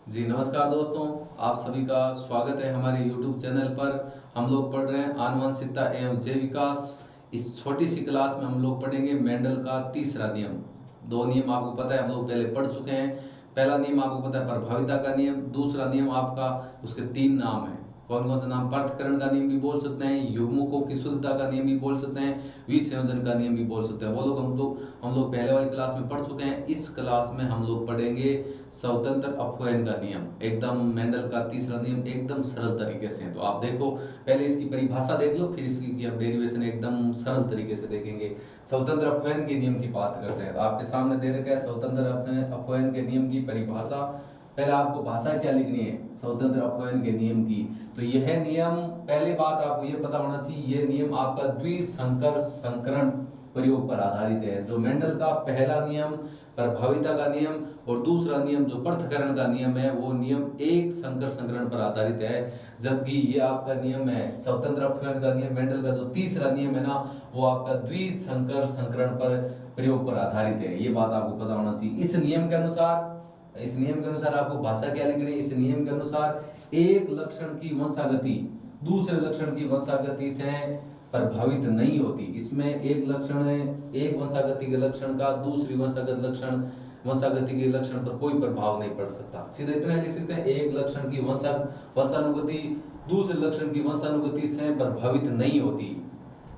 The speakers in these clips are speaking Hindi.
जी नमस्कार दोस्तों, आप सभी का स्वागत है हमारे YouTube चैनल पर। हम लोग पढ़ रहे हैं आनुवंशिकता एवं जैव विकास। इस छोटी सी क्लास में हम लोग पढ़ेंगे मेंडल का तीसरा नियम। दो नियम आपको पता है, हम लोग पहले पढ़ चुके हैं। पहला नियम आपको पता है प्रभाविता का नियम, दूसरा नियम आपका उसके तीन नाम है। कौन कौन सा नाम? पृथक्करण का नियम भी बोल सकते हैं, युग्मकों की शुद्धता का नियम भी बोल सकते हैं, विसंयोजन का नियम भी बोल सकते हैं। वो लोग हम लोग पहले वाली क्लास में पढ़ चुके हैं। इस क्लास में हम लोग पढ़ेंगे स्वतंत्र अपव्यय का नियम। एकदम मेंडल का तीसरा नियम एकदम सरल तरीके से। तो आप देखो, पहले इसकी परिभाषा देख लो, फिर इसकी की हम डेरिवेशन एकदम सरल तरीके से देखेंगे। स्वतंत्र अपव्यय के नियम की बात करते हैं। तो आपके सामने दे रखा है स्वतंत्र अपव्यय के नियम की परिभाषा। पहले आपको भाषा क्या लिखनी है स्वतंत्र अपव्यय के नियम की। तो यह नियम, पहली बात आपको यह पता होना चाहिए, यह नियम आपका द्विसंकर संकरण प्रयोग पर आधारित है। जो मेंडल का पहला नियम प्रभाविता का नियम और दूसरा नियम जो पृथक्करण का नियम है, वो नियम एक संकर संकरण पर आधारित है। जबकि ये आपका नियम है स्वतंत्र अपव्यय का नियम, मेंडल का जो तीसरा नियम है ना, वो आपका द्विसंकर संकरण पर प्रयोग पर आधारित है। ये बात आपको पता होना चाहिए। इस नियम के अनुसार आपको भाषा क्या लिखनी है। इस नियम के अनुसार एक लक्षण की वंशागति दूसरे लक्षण की वंशागति से प्रभावित नहीं होती। इसमें एक लक्षण है, एक वंशागति के लक्षण का दूसरी वंशागति के लक्षण पर कोई प्रभाव नहीं पड़ सकता। सीधे इतना लिख सकते हैं, एक लक्षण की वंशानुगति दूसरे लक्षण की वंशानुगति से प्रभावित नहीं होती।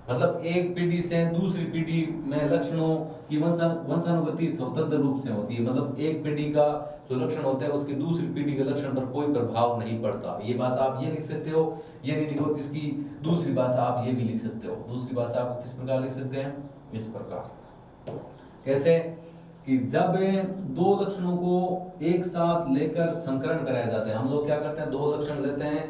मतलब एक पीढ़ी से दूसरी पीढ़ी में लक्षणों की वंशानुगति स्वतंत्र रूप से होती है। मतलब एक पीढ़ी का जो लक्षण होता है उसकी दूसरी पीढ़ी के लक्षण पर कोई प्रभाव नहीं पड़ता। ये भाषा आप ये लिख सकते हो, ये नहीं लिखो इसकी दूसरी भाषा आप ये भी लिख सकते हो। दूसरी भाषा आप किस प्रकार लिख सकते हैं? इस प्रकार। कैसे? कि जब दो लक्षणों को एक साथ लेकर संकरण कराया जाता है, हम लोग क्या करते हैं, दो लक्षण लेते हैं,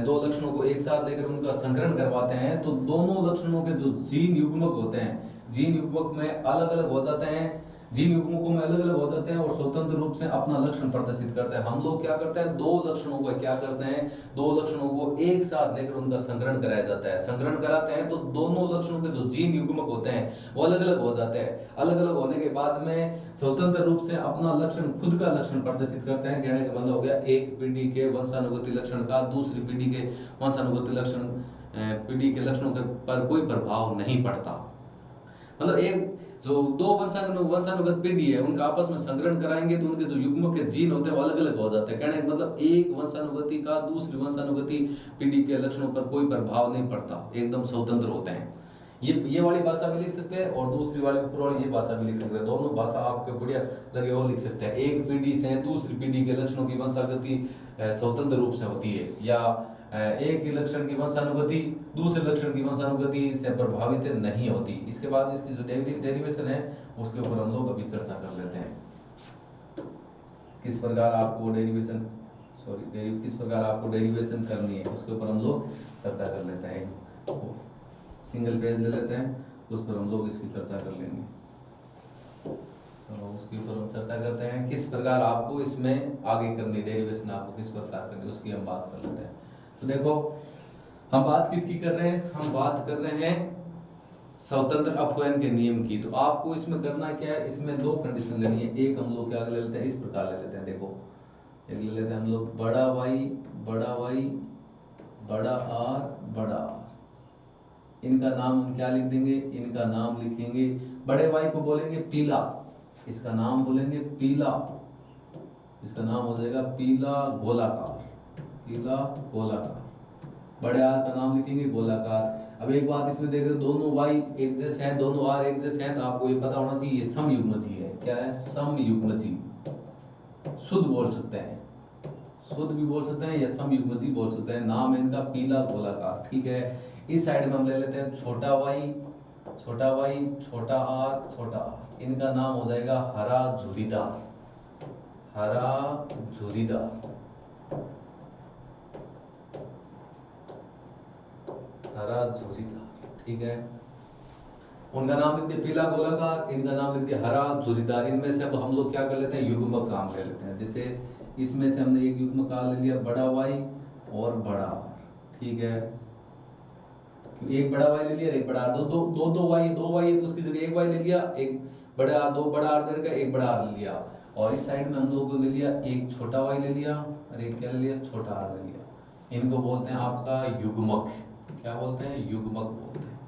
दो लक्षणों को एक साथ लेकर उनका संकरण करवाते हैं, तो दोनों लक्षणों के जो जीन युग्मक होते हैं, जीन युग्मक में अलग अलग हो जाते हैं, जीन युग्मकों में अलग अलग हो जाते हैं और स्वतंत्र रूप से अपना लक्षण प्रदर्शित करते हैं। हम लोग क्या करते हैं, दो लक्षणों को क्या करते हैं, दो लक्षणों को एक साथ लेकर उनका संकरण कराया जाता है। संकरण कराते हैं तो दोनों लक्षणों के जो जीन युग्मक होते हैं वो अलग अलग हो जाते हैं। अलग अलग होने के बाद में स्वतंत्र रूप से अपना लक्षण, खुद का लक्षण प्रदर्शित करते हैं। कहने का मतलब हो गया, एक पीढ़ी के वंशानुगति लक्षण का दूसरी पीढ़ी के वंशानुगति लक्षण पीढ़ी के लक्षणों के पर कोई प्रभाव नहीं पड़ता। मतलब एक जो दो वंशानुगत पीढ़ी है उनका आपस में संकरण कराएंगे तो उनके जो युग्मक के जीन होते हैं वो अलग अलग हो जाते हैं। कहने का मतलब एक वंशानुगति का दूसरी वंशानुगति पीढ़ी के लक्षणों पर कोई प्रभाव नहीं पड़ता, एकदम स्वतंत्र होते हैं। ये वाली भाषा भी लिख सकते हैं और दूसरी वाली ऊपर वाली ये भाषा भी लिख सकते हैं। दोनों भाषा आपको बढ़िया लगे वो लिख सकते हैं। एक पीढ़ी से दूसरी पीढ़ी के लक्षणों की वंशागति स्वतंत्र रूप से होती है, या एक ही लक्षण की वंशानुगति दूसरे लक्षण की वंशानुगति से प्रभावित नहीं होती। इसके बाद इसकी जो डेरिवेशन है उसके ऊपर हम लोग अभी चर्चा कर लेते हैं। किस प्रकार आपको डेरिवेशन करनी है उसके ऊपर हम लोग चर्चा कर लेते हैं। सिंगल पेज ले लेते हैं, उस पर हम लोग इसकी चर्चा कर लेंगे। चलो उसके ऊपर हम चर्चा करते हैं किस प्रकार आपको इसमें आगे करनी, डेरिवेशन आपको किस प्रकार करनी उसकी हम बात कर लेते हैं। तो देखो, हम बात किसकी कर रहे हैं, हम बात कर रहे हैं स्वतंत्र अपव्यय के नियम की। तो आपको इसमें करना क्या है, इसमें दो कंडीशन लेनी है। एक हम लोग क्या ले लेते हैं, इस प्रकार ले लेते हैं। देखो, एक ले लेते हैं हम लोग बड़ा वाई बड़ा आर बड़ा आर। इनका नाम हम क्या लिख देंगे, इनका नाम लिखेंगे, बड़े वाई को बोलेंगे पीला, इसका नाम बोलेंगे पीला, इसका नाम हो जाएगा पीला गोलाकार, पीला गोलाकार। बड़े आर का नाम लिखेंगे गोलाकार। अब एक बात इसमें देखें, दोनों वाई एक जैसे हैं, दोनों आर एक जैसे हैं, तो आपको ये पता होना चाहिए ये समयुग्मजी है। क्या है? समयुग्मजी। शुद्ध बोल सकते हैं, शुद्ध भी बोल सकते हैं या समयुग्मजी बोल सकते हैं। नाम इनका पीला गोलाकार। ठीक है, इस साइड में हम ले लेते हैं छोटा वाई छोटा आर छोटा आर। इनका नाम हो जाएगा हरा झुरीदार, हरा झुरीदार, हरा झुरीदार। ठीक है, उनका नाम लिख दिया पीला गोलाकार, इनका नाम लिख दिया हरा झुरीदार। इनमें से अब हम लोग क्या कर लेते हैं, युग्मक काम कर लेते हैं। जैसे इसमें से हमने एक युग्मक काम ले लिया बड़ा वाई और बड़ा आर। ठीक है, एक बड़ा वाई ले लिया, एक बड़ा आर, दो वाई है तो उसकी जगह एक वाई ले लिया, एक बड़ा आर, दो बड़ा आर दे रखा, एक बड़ा आर ले लिया। और इस साइड में हम लोगों को ले लिया एक छोटा वाई ले लिया और एक क्या ले लिया, छोटा आर ले लिया। इनको बोलते हैं आपका युग्मक। क्या बोलते हैं? युग्मक बोलते हैं।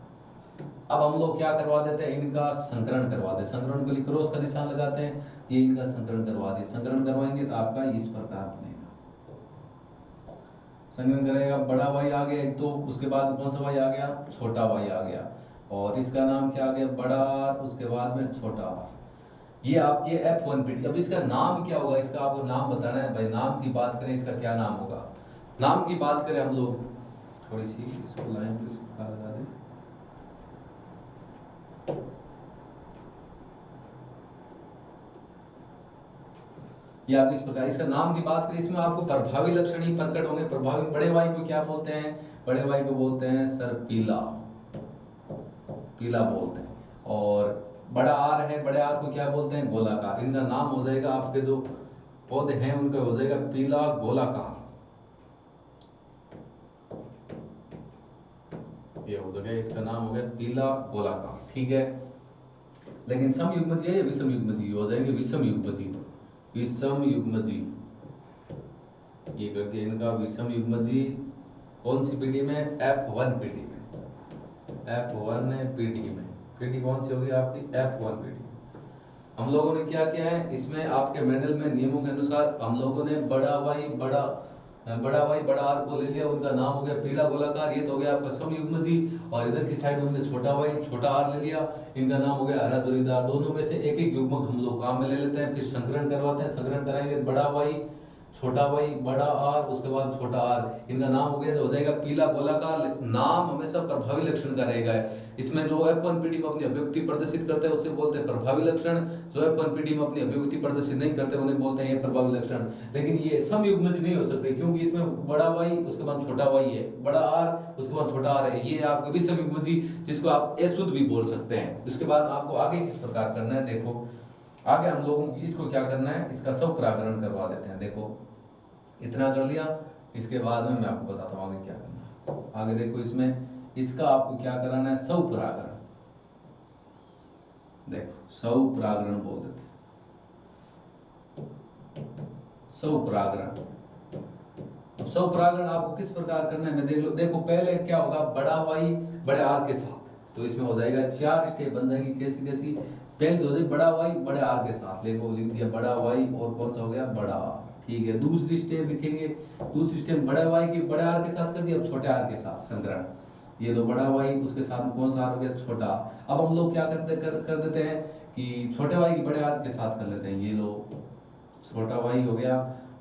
अब हम लोग क्या करवा देते हैं, इनका संकरण करवा देते हैं। संकरण के लिए क्रॉस का निशान लगाते हैं, ये इनका संकरण करवा दिए। संकरण करवाएंगे तो आपका इस प्रकार बनेगा। संकलन करेगा, बड़ा वाई आ गया एक, तो उसके बाद कौन सा वाई आ गया, छोटा वाई आ गया, और इसका नाम क्या आ गया, बड़ा आर, उसके बाद में छोटा आर। ये आपकी F1PT। अब इसका नाम क्या होगा, इसका आपको नाम बताना है भाई। नाम की बात करें, इसका क्या नाम होगा? नाम की बात करें हम लोग, थोड़ी सी इसको लाइन पे इसको लगा दें। ये आप इस प्रकार, इसका नाम की बात करें, इसमें आपको प्रभावी लक्षण ही प्रकट होंगे। प्रभावी बड़े वाई को क्या बोलते हैं? बड़े वाई को बोलते हैं सर पीला, पीला बोलते हैं। और बड़ा आर है, बड़े आर को क्या बोलते हैं? गोलाकार। इनका नाम हो जाएगा, आपके जो पौधे हैं उनका हो जाएगा पीला गोलाकार। ये हो गया, इसका नाम हो गया पीला गोलाकार, ठीक है। लेकिन सम युग्मजी है या विषम युग्मजी हो जाएंगे? विषम युग्मजी, विषम युग्मजी। ये कर दिया इनका विषम युग्मजी। कौन सी पीढ़ी में? F1 पीढ़ी में। F1 पीढ़ी में, पीढ़ी कौन सी होगी आपकी? F1 पीढ़ी। हम लोगों ने क्या किया है इसमें, आपके मेंडल में नियमों के अनुसार हम लोगों ने बड़ा वाई बड़ा आर को ले लिया, उनका नाम हो गया पीला गोलाकार। ये तो हो गया आपका सम युग्मजी। और इधर की साइड में हमने छोटा वाई छोटा आर ले लिया, इनका नाम हो गया हरा जोड़ीदार। दोनों में से एक एक युग्मक हम लोग काम में ले लेते हैं, फिर संकरण करवाते हैं। संकरण कराएंगे, बड़ा वाई छोटा वाई बड़ा आर, उसके बाद छोटा आर, इनका नाम हो गया, हो जाएगा पीला गोलाकार। नाम हमेशा प्रभावी लक्षण का रहेगा। इसमें जो F1 पीढ़ी में अपनी अभिव्यक्ति प्रदर्शित करते हैं उसे बोलते हैं प्रभावी लक्षण। जो F1 पीढ़ी में अपनी अभिव्यक्ति प्रदर्शित नहीं करते उन्हें बोलते हैं ये प्रभावी लक्षण। लेकिन ये सम युग्मज नहीं हो सकते, क्योंकि इसमें बड़ा वाई उसके बाद छोटा वाई है, बड़ा आर उसके बाद छोटा आर है। ये आपके विषम युग्मजी, जिसको आप अशुद्ध भी बोल सकते हैं। उसके बाद आपको आगे किस प्रकार करना है, देखो आगे हम लोगों को इसको क्या करना है, इसका सब परागण करवा देते हैं। देखो इतना कर लिया, इसके बाद में मैं आपको बताता हूँ आगे क्या करना है। आगे देखो इसमें इसका आपको क्या कराना है, सौ परागण। देखो सौ परागण बोल देते हैं, सौ परागण। सौ परागण आपको किस प्रकार करना है, मैं देख लो। देखो पहले क्या होगा, बड़ा वाई बड़े आर के साथ, तो इसमें हो जाएगा 4 स्टेप बन जाएगी। कैसी कैसी? पहले तो हो जाएगी बड़ा वाई बड़े आर के साथ, देखो लिख दिया बड़ा वाई और कौन सा हो गया, बड़ा आर, ठीक है। दूसरी स्टेप लिखेंगे, दूसरी स्टेप बड़े वाई की बड़े आर के साथ कर दिया, अब छोटे आर के साथ संकरण। ये लो बड़ा वाई, उसके साथ में कौन सा आर हो गया, छोटा। अब हम लोग क्या कर देते हैं कि छोटे वाई की बड़े आर के साथ कर लेते हैं। ये लो छोटा वाई हो गया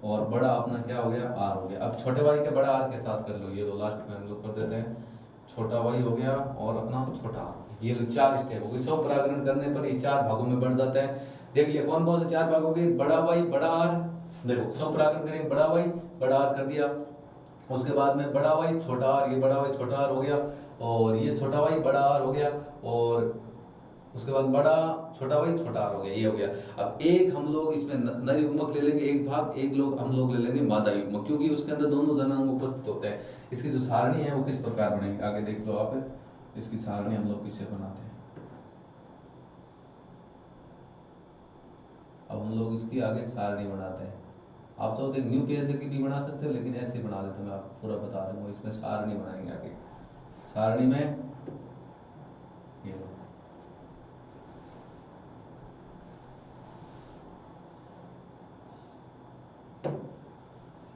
और बड़ा अपना क्या हो गया, आर हो गया। अब छोटे वाई के बड़ा आर के साथ कर लो, ये लो लास्ट में हम लोग कर देते हैं, छोटा वाई हो गया और अपना छोटा आर। ये लो 4 स्टेप हो गई। सौ परागण करने पर ये 4 भागों में बढ़ जाता है। देख लिया कौन कौन से 4 भाग हो गए, बड़ा वाई बड़ा आर। देखो सौ परागण करेंगे, बड़ा वाई बड़ा आर कर दिया, उसके बाद में बड़ा वाई छोटा आर, ये बड़ा वाई छोटा आर हो गया, और ये छोटा वाई बड़ा आर हो गया, और उसके बाद बड़ा छोटा वाई छोटा आर हो गया, ये हो गया। अब एक हम लोग इसमें नर युग्मक ले लेंगे एक भाग, एक लोग हम लोग ले लेंगे मादा युग्मक, क्योंकि उसके अंदर दोनों जनांग उपस्थित होते हैं। इसकी जो सारणी है वो किस प्रकार बनेगी, आगे देख लो आप। इसकी सारणी हम लोग किससे बनाते हैं, अब हम लोग इसकी आगे सारणी बनाते हैं। आप चाहो तो एक न्यू पेज की भी बना सकते हो, लेकिन ऐसे ही बना देते हैं, मैं आपको पूरा बता दूंगा। इसमें सारणी बनाएंगे आगे, सारणी में ये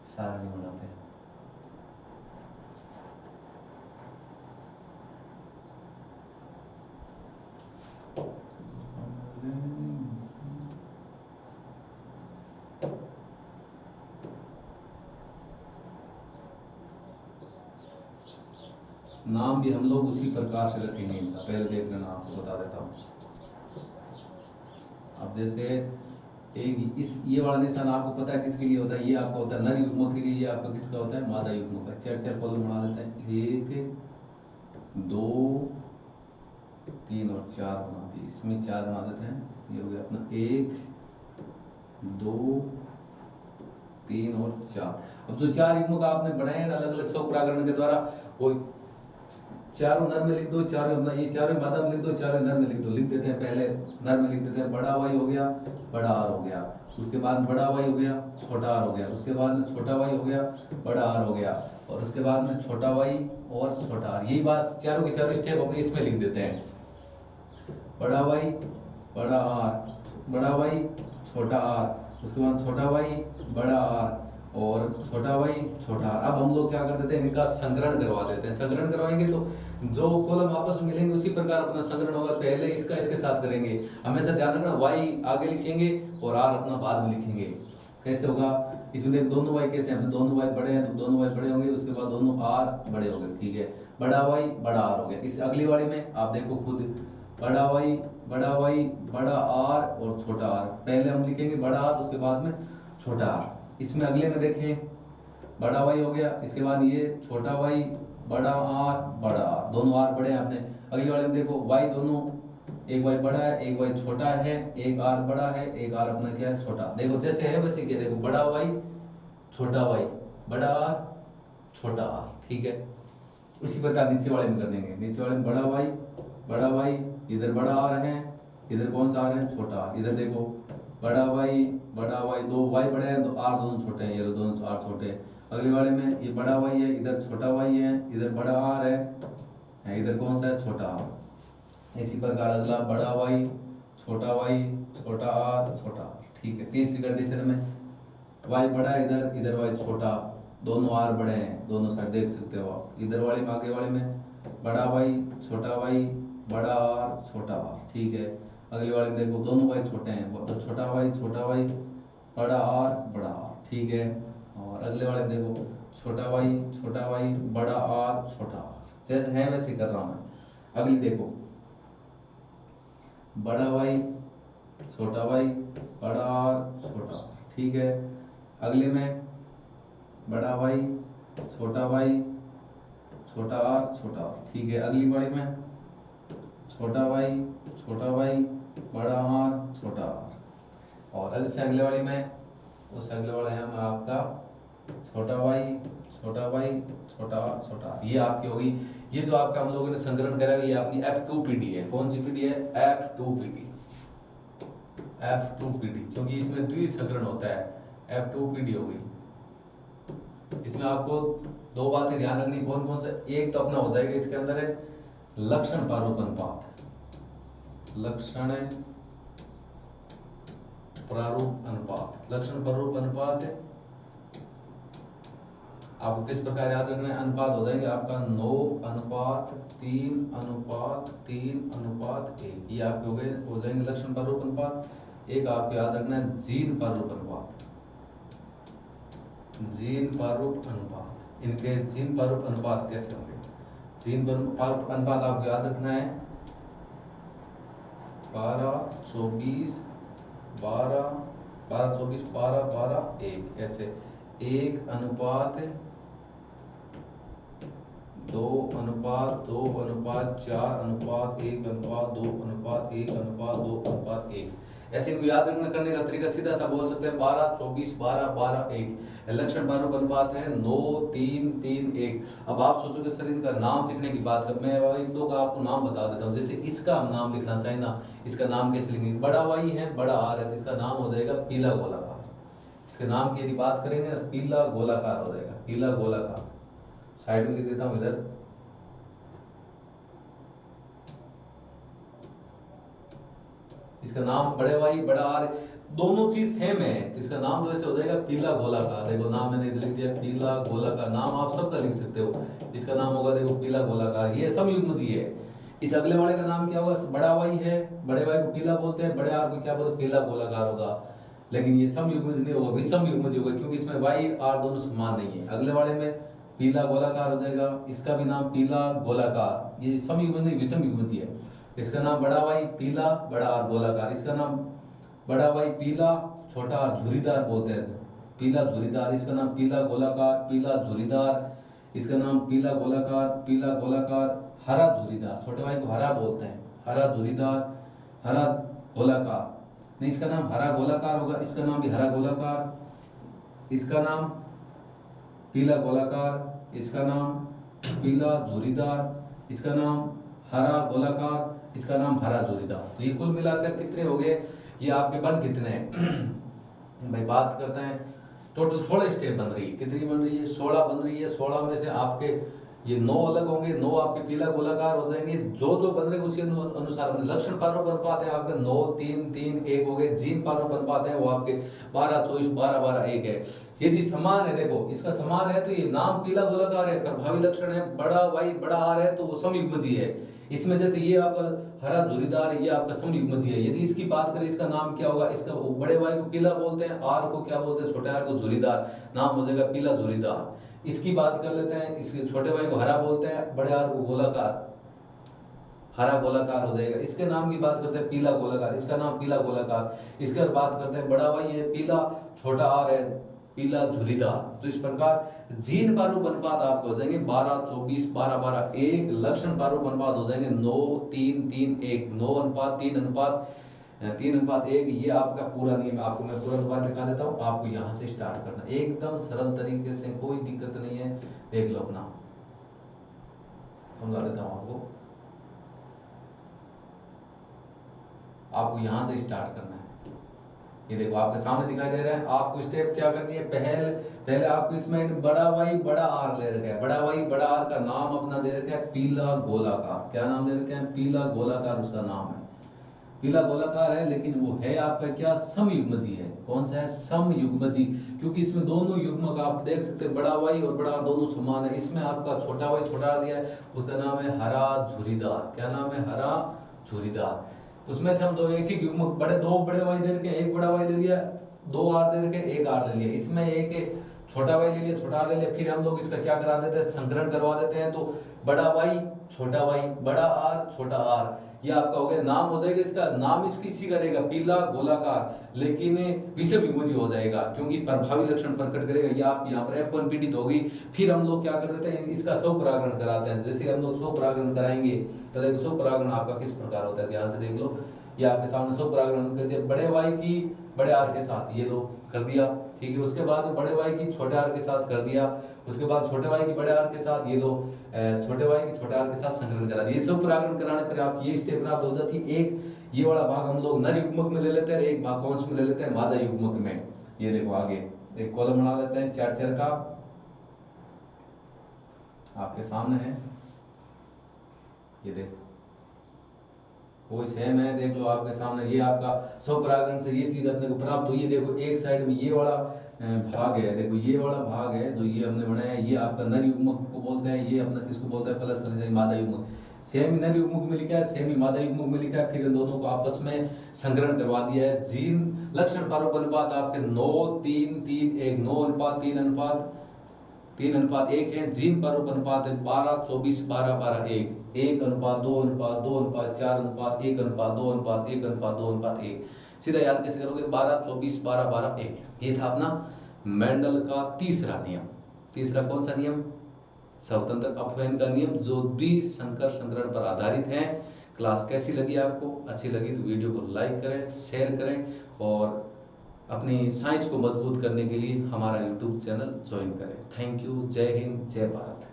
सारणी बनाते हैं। नाम भी हम लोग उसी प्रकार से रखेंगे इनका, पहले देख लेना, आपको बता देता हूँ। अब जैसे एक इस ये वाला निशान आपको पता है किसके लिए होता है, ये आपका होता है नर युग्मक के लिए, ये आपका किसका होता है, मादा युग्मक का। 4 कॉलम बना देते हैं, 1 2 3 और 4 बना दिए, इसमें 4 बना देते हैं। ये हो गया अपना 1 2 3 और 4। अब जो 4 युग्मक आपने बनाए हैं अलग अलग सौ परागण के द्वारा, वो चारों नर में लिख दो, चारों अपना, ये चारों मादा में लिख दो, चारों नर में लिख दो। लिख देते हैं, पहले नर में लिख देते हैं, बड़ा वाई हो गया बड़ा आर हो गया, उसके बाद में बड़ा वाई हो गया, छोटा आर हो गया, उसके बाद में छोटा वाई हो गया, बड़ा आर हो गया, और उसके बाद में छोटा वाई और छोटा आर। यही बात चारों के चारों स्टेप अपने इसमें लिख देते हैं। बड़ा वाई, बड़ा आर, बड़ा वाई, छोटा आर, उसके बाद छोटा वाई, बड़ा आर, और छोटा वाई, छोटा आर। अब हम लोग क्या कर देते हैं, इनका संग्रहण करवा देते हैं। संग्रहण करवाएंगे तो जो कॉलम आपस में मिलेंगे उसी प्रकार अपना संग्रहण होगा। पहले इसका इसके साथ करेंगे। हमेशा ध्यान रखना, वाई आगे लिखेंगे और आर अपना बाद में लिखेंगे। कैसे होगा, इसमें देख दोनों वाई कैसे हैं, दोनों वाई बड़े हैं, दोनों वाई बड़े होंगे, उसके बाद दोनों आर बड़े हो गए, ठीक है। बड़ा वाई, बड़ा आर हो गया। इस अगली वाली में आप देखो खुद, बड़ा वाई, बड़ा आर और छोटा आर। पहले हम लिखेंगे बड़ा आर, उसके बाद में छोटा आर। इसमें अगले में देखें, बड़ा वाई हो गया, इसके बाद ये छोटा वाई, बड़ा आर, दोनों आर बड़े हैं अपने। अगली वाले में देखो, वाई दोनों, एक वाई बड़ा है, एक वाई छोटा है, एक आर बड़ा है, एक आर अपना क्या है, छोटा। देखो जैसे है वैसे क्या, देखो बड़ा वाई, छोटा वाई, बड़ा आर, छोटा आर, ठीक है। उसी प्रकार नीचे वाले में कर देंगे। नीचे वाले में बड़ा वाई, इधर बड़ा आर है, इधर कौन सा आर है, छोटा आर। इधर देखो बड़ा वाई, दो वाई बड़े हैं, दो आर दोनों छोटे हैं, ये दोनों आर छोटे हैं। अगले वाले में ये बड़ा वाई है, इधर छोटा वाई है, इधर बड़ा आर है, इधर कौन सा है, छोटा आर। इसी प्रकार अगला बड़ा वाई, छोटा आर, छोटा आर, ठीक है। तीसरी कंडीशन में वाई बड़ा है इधर, इधर वाई छोटा, दोनों आर बड़े हैं, दोनों साइड देख सकते हो आप। इधर वाले में, आगे वाले में बड़ा वाई, बड़ा आर, छोटा आर, ठीक है। अगले वाले में देखो दोनों वाई छोटे हैं, तो छोटा वाई, बड़ा आर, ठीक है। और अगले वाले में देखो छोटा वाई, बड़ा आर, छोटा आर। जैसे है वैसे कर रहा हूं मैं। अगली देखो, बड़ा वाई, छोटा वाई, बड़ा आर, छोटा आर, ठीक है। अगले में बड़ा वाई, छोटा आर, छोटा आर, ठीक है। अगली वाली में छोटा वाई, बड़ा आर, छोटा आर। और अगले वाली में, उस अगले वाले है आपका छोटा वाई, छोटा आर, छोटा आर। ये आपकी होगी। ये जो आपका हम लोगों ने संग्रहण करा है, ये आपकी F2PD है। कौन सी पीडी है, F2PD, क्योंकि इसमें द्विसंग्रहण होता है। F2PD हो गई। इसमें आपको दो बातें ध्यान रखनी, कौन से, एक तो अपना हो जाएगा इसके अंदर है लक्षण प्रारूप अनुपात। लक्षण प्रारूप अनुपात है। आपको किस प्रकार याद रखना है, अनुपात हो जाएंगे आपका 9:3:1। ये आपके हो जाएंगे लक्षण प्रारूप अनुपात। एक आपको याद रखना है जीन प्रारूप अनुपात। इनके जीन प्रारूप अनुपात कैसे होंगे, जीन प्रारूप अनुपात आपको याद रखना है 12:24:12:1 ऐसे 1:2:4:1:2:1:1:2:1 ऐसे इनको याद रखना। करने का तरीका सीधा सा बोल सकते हैं 12:24:12:1। लक्षण प्रारूप अनुपात है 9:3:3:1। अब आप सोचोगे सर इनका नाम लिखने की बात कर, मैं एक दो का आपको नाम बता देता हूँ। जैसे इसका हम नाम लिखना चाहिए ना, इसका नाम कैसे लिखेंगे, बड़ा वाई है, बड़ा आर है, तो इसका नाम हो जाएगा पीला गोलाकार। इसके नाम की यदि बात करेंगे ना, पीला गोलाकार हो जाएगा, पीला गोलाकार। साइड में लिख देता हूँ इधर। इसका नाम बड़े वाई, बड़ा आर, दोनों चीज सेम है, तो इसका नाम तो ऐसे हो जाएगा पीला गोलाकार। देखो नाम मैंने लिख दिया पीला गोलाकार, नाम आप सबका लिख सकते हो। इसका नाम होगा देखो पीला गोलाकार, ये समयुग्मजी है। इस अगले वाले का नाम क्या होगा, बड़ा वाई है, बड़े वाई को पीला बोलते हैं, बड़े आर को क्या बोलते हैं, पीला गोलाकार होगा। लेकिन ये समयुग्मज नहीं होगा, विषम युग्मज होगा, क्योंकि इसमें वाई आर दोनों समान नहीं है। अगले वाले में पीला गोलाकार हो जाएगा, इसका भी नाम पीला गोलाकार। ये समयुग्मज नहीं, विषम युग्मज है। इसका नाम बड़ा वाई पीला, बड़ा आर गोलाकार। इसका नाम बड़ा वाई पीला, छोटा आर झुरीदार बोलते हैं, पीला झुरीदार। इसका नाम पीला गोलाकार, पीला झुरीदार। इसका नाम पीला गोलाकार, हरा झुरीदार। छोटे भाई को हरा बोलते हैं, हरा झुरीदार, हरा गोलाकार। नहीं, इसका नाम हरा गोलाकार होगा, इसका नाम भी हरा गोलाकार। इसका नाम पीला गोलाकार, इसका नाम पीला झुरीदार, इसका नाम हरा गोलाकार, इसका नाम हरा झुरीदार। तो ये कुल मिलाकर कितने हो गए, ये आपके बन कितने हैं भाई बात करते हैं, टोटल 16 स्टेप बन रही है। कितनी बन रही है? 16 बन रही है। 16 में से आपके ये 9 अलग होंगे, 9 आपके पीला गोलाकार हो जाएंगे। जो जो बन रहे उसी अनुसार लक्षण पारो बन पाते हैं आपके 9 3 3 1 हो गए। जीन पारो बन पाते हैं वो आपके 12 24 12 12 1 है। यदि समान है, देखो इसका समान है तो ये नाम पीला गोलाकार है, प्रभावी लक्षण है बड़ा वाई बड़ा आर है तो वो समयुग्मजी है। इसमें जैसे ये आपका हरा झुरीदार है, ये आपका समयुग्मजी है। यदि इसकी बात करें इसका नाम क्या होगा? इसका बड़े वाई को पीला बोलते हैं, आर को क्या बोलते हैं? छोटे आर को झुरीदार, नाम हो जाएगा पीला झुरीदार। इसकी बात कर लेते हैं, इसके छोटे भाई को हरा बोलते हैं, बड़े आर को गोलाकार, हरा गोलाकार हो जाएगा। इसके नाम की बात करते हैं पीला गोलाकार, इसका नाम पीला गोलाकार। इसके बात करते हैं बड़ा भाई है पीला, छोटा आर है पीला झुरीदार। तो इस प्रकार जीन पारूप अनुपात आपको हो जाएंगे 12 24 12 12 1। लक्षण पारूप अनुपात हो जाएंगे 9 3 3 1। 9 अनुपात 3 अनुपात 3 अनुपात 1। ये आपका पूरा नियम आपको मैं पूरा दोबारा दिखा देता हूँ। आपको यहाँ से स्टार्ट करना, एकदम सरल तरीके से, कोई दिक्कत नहीं है। देख लो अपना, समझा देता हूँ आपको। आपको यहाँ से स्टार्ट करना है। ये देखो आपके सामने दिखाई दे रहा है। आपको स्टेप क्या करनी है? पहले आपको इसमें बड़ा वाई बड़ा आर ले रखा है। बड़ा वाई बड़ा आर का नाम अपना दे रखा है पीला गोलाकार। क्या नाम दे रखा है? पीला गोलाकार उसका नाम है। पीला गोलाकार है, लेकिन वो है आपका क्या? समयुग्मजी है। कौन सा है? समयुग्मजी। क्योंकि इसमें दोनों युग्मक आप देख सकते हैं, बड़ा वाई और बड़ा आर दोनों समान है। इसमें आपका छोटा वाई छोटा आर दिया है, उसका नाम है हरा झुरीदार। क्या नाम है? हरा झुरीदार। उसमें से हम दो एक ही युग्मक, दो बड़े वाई दे रखे, एक बड़ा वाई ले लिया, 2 आर दे रखे, एक आर ले लिया। इसमें एक छोटा वाई ले लिया, छोटा आर ले लिया। फिर हम लोग इसका क्या करा देते हैं? संकरण करवा देते हैं। तो बड़ा वाई छोटा वाई, बड़ा आर छोटा आर, ये आपका हो गया। नाम हो जाएगा इसका, नाम इसकी इसी करेगा पीला गोलाकार, लेकिन विषम युग्मजी हो जाएगा क्योंकि प्रभावी लक्षण प्रकट करेगा। ये आप यहाँ पर F1 पीड़ित होगी। फिर हम लोग क्या कर देते हैं? इसका स्वपरागण कराते हैं। जैसे हम लोग स्वपरागण कराएंगे तो देखो स्वपरागण आपका किस प्रकार होता है, ध्यान से देख लो। ये आपके सामने स्वपरागण कर दिया बड़े वाई की बड़े आर के साथ, ये लो कर दिया, ठीक है। उसके बाद बड़े वाई की छोटे आर के साथ कर दिया। उसके बाद छोटे वाई की बड़े आर के साथ, ये लो छोटे वाई की छोटे आर के साथ संकलन करा दिया। ये सब परागण कराने पर आप ये स्टेप प्राप्त हो जाती है। एक ये वाला भाग हम लोग नर युग्मक में ले लेते हैं, एक भाग कौन से में ले लेते हैं? मादा युग्मक में। ये देखो आगे एक कॉलम बना लेते हैं 4 4 का, आपके सामने है। ये देखो वो सेम है, देख लो आपके सामने। ये आपका स्वपरागण से ये चीज अपने को प्राप्त हुई है। देखो एक साइड में ये वाला भाग है, देखो ये वाला भाग है जो ये हमने बनाया, ये आपका नर युग्मक को बोलते हैं। ये अपना किसको बोलते हैं? प्लस करने मादा युग्मक। सेम ही नर युग्मक में लिखा है, सेम ही मादा युग्मक में लिखा है। फिर इन दोनों को आपस में संकरण करवा दिया है। जीन लक्षण पारूप अनुपात आपके 9 3 3 1। 9 अनुपात 3 अनुपात 3 अनुपात 1 है। जीन पारूप अनुपात है 12 24 12 12 1। 1 अनुपात 2 अनुपात 2 अनुपात 4 अनुपात 1 अनुपात 2 अनुपात 1 अनुपात 2 अनुपात 1। सीधा याद कैसे करोगे? 12 24 12 12 1। ये था अपना मेंडल का तीसरा नियम। तीसरा कौन सा नियम? स्वतंत्र अपव्यय का नियम, जो द्विसंकर संकरण पर आधारित है। क्लास कैसी लगी आपको? अच्छी लगी तो वीडियो को लाइक करें, शेयर करें और अपनी साइंस को मजबूत करने के लिए हमारा यूट्यूब चैनल ज्वाइन करें। Thank you. जय हिंद, जय भारत।